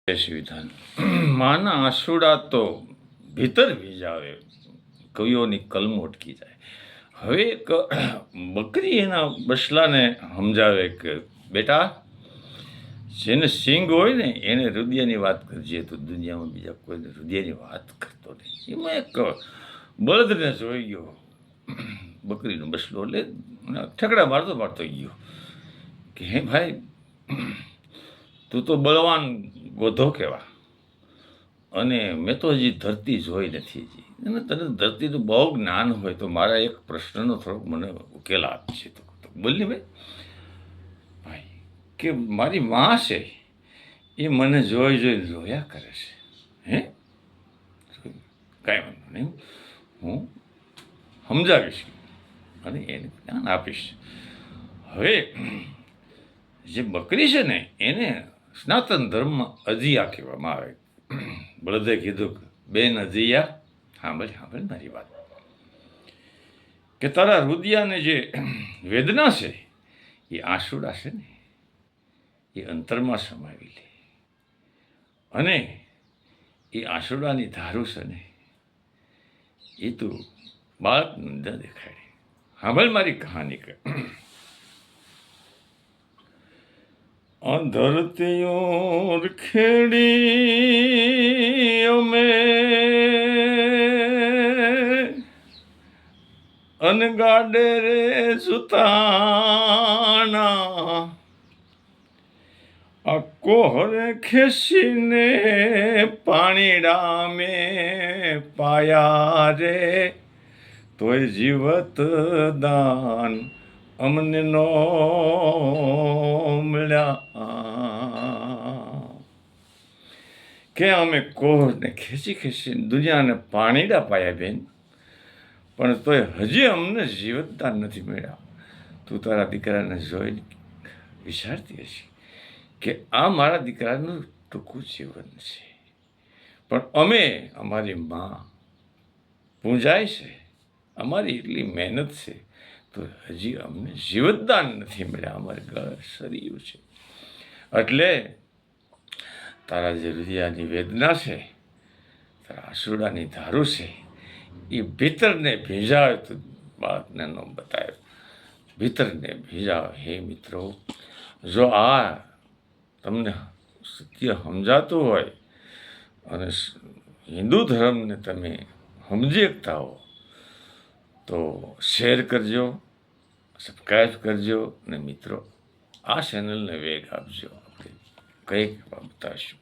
વિધાન માના આંસુડા તો ભીતર ભીજાવે, કવિઓની કલમ અટકી જાય. હવે એક બકરી એના બસલાને સમજાવે કે બેટા, જેને સિંગ હોય ને એને હૃદયની વાત કરજે, તો દુનિયામાં બીજા કોઈને હૃદયની વાત કરતો નહીં. એમાં એક બળદને જોઈ ગયો, બકરીનો બસલો, એટલે ઠેકડા મારતો મારતો ગયો કે હે ભાઈ, તું તો બળવાન ગોધો કહેવા, અને મેં તો હજી ધરતી જોઈ નથી હજી, અને તને ધરતીનું બહુ જ્ઞાન હોય તો મારા એક પ્રશ્નનો થોડોક મને ઉકેલ આપશે. તો બોલી ભાઈ કે મારી માં છે એ મને જોઈ જોઈને રોયા કરે છે. હે, કાંઈ વાંધો નહીં, હું સમજાવીશ અને એને જ્ઞાન આપીશ. હવે જે બકરી છે ને એને સનાતન ધર્મમાં અજિયા કહેવામાં આવે. બળદે કીધું કે બેન અજિયા, સાંભળ મારી વાત, કે તારા હૃદયને જે વેદના છે એ આંસુડા છે ને એ અંતરમાં સમાવી લે, અને એ આંસુડાની ધારું છે ને એ તું બાળકને ન દેખાડે. સાંભળ મારી કહાની કે ધરતીઓ ખેડી અમે અનગાડે રે સુતાના, આ કોહરે ખેસીને પાણીડા મેં પાયા રે, તોય જીવત દાન અમને નો મળ્યા. કે અમે કોહરને ખેંચી ખેંચીને દુનિયાને પાણીડા પાયા બેન, પણ તોય હજી અમને જીવતદાન નથી મળ્યા. તું તારા દીકરાને જોઈને વિચારતી હશે કે આ મારા દીકરાનું ટૂંકું જીવન છે, પણ અમે અમારી માં પૂંજાય છે, અમારી એટલી મહેનત છે, તો હજી અમને જીવતદાન નથી મળ્યા, અમારે ગળે સર્યું છે. એટલે તારા જે હૃદયની વેદના છે, તારા આંસુડાની ધારું છે, એ ભીતરને ભીંજાવે તો બાળકને ન બતાવે, ભીતરને ભીંજાવે. હે મિત્રો, જો આ તમને સત્ય સમજાતું હોય અને હિન્દુ ધર્મને તમે સમજી શકતા હો તો શેર કરજો, સબસ્ક્રાઈબ કરજો, અને મિત્રો આ ચેનલને વેગ આપજો. આપણે કંઈક બતાવીશું.